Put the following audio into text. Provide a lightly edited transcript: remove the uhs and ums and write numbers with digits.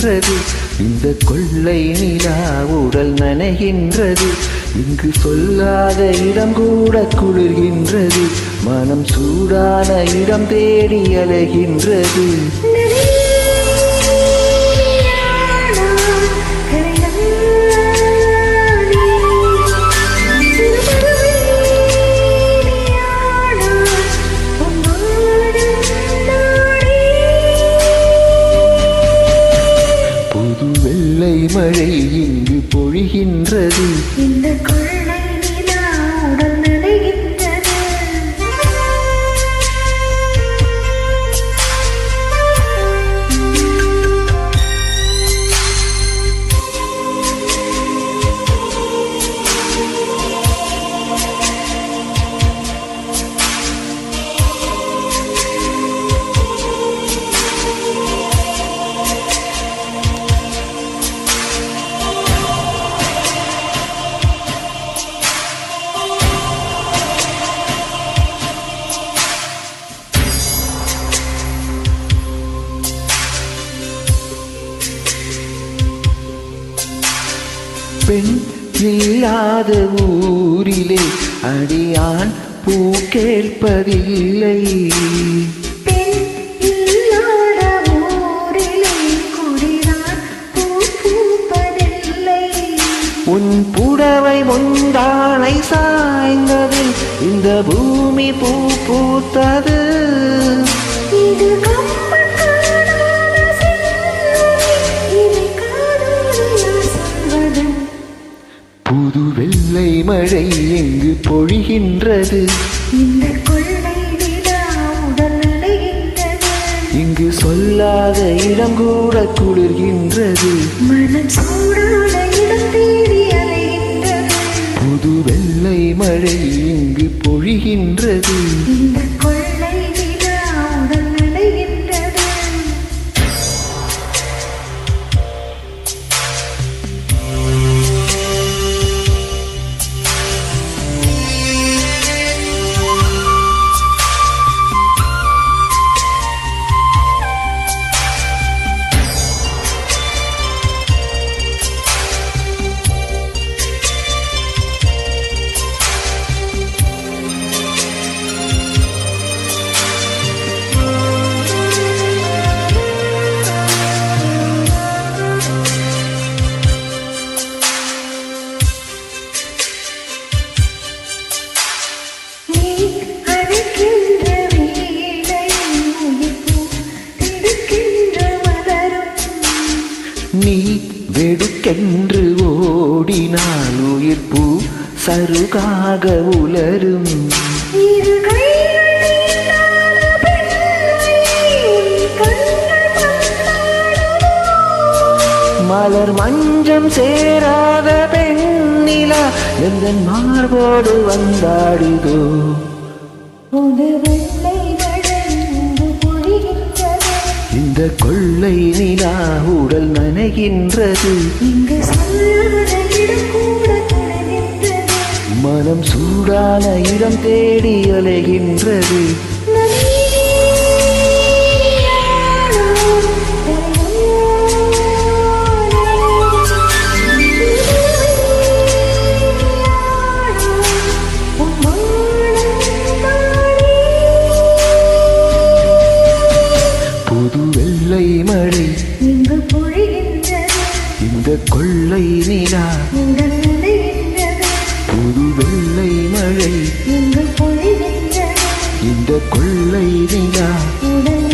நனைகின்றது. இந்த கொள்ளை நிலா உடல் நனைகின்றது. இங்கு சொல்லாத இடம் கூட குளிர்கின்றது. மனம் சூடான இடம் தேடி அலைகின்றது. மழை இங்கு பொழிகின்றது. இந்த கொள்ளை நிலா உடல் நனைகின்றது. பெண் இல்லாத ஊரிலே அடியான் பூ கேட்பதில்லை. பெண் இல்லாத ஊரிலே குடிதான் பூ பூப்பதில்லை. உன் புடவை முந்தானை சாய்ந்ததில் இந்த பூமி பூ பூத்தது. இது புது வெள்ளை மழை எங்கு பொழிகின்றது. இந்த கொள்ளை நிலா உடல் நனைகின்றது. இங்கு சொல்லாத இடம் கூட குளிர்கின்றது. மனம் சூடான இடம் தேடி அலைகின்றது. புது வெள்ளை மழை இங்கு பொழிகின்றது. இந்த கொள்ளை நிலா உடல் நனைகின்றது. நீ வெடுக்கென்று ஓடினால் உயிர்ப்பு சருகாக உலரும். மலர் மஞ்சம் சேராத பெண்ணிலா எந்தன் மார்போடு வந்தாடுதோ. இந்த கொள்ளை நிலா உடல் நனைகின்றது. மனம் சூடான இடம் தேடி அலைகின்றது. புது வெள்ளை மழை இங்கு பொழிகின்றது. இந்த கொள்ளை நிலா உடல் நனைகின்றது. புது வெள்ளை மழை இங்கு பொழிகின்றது. இந்த கொள்ளை நிலா உடல்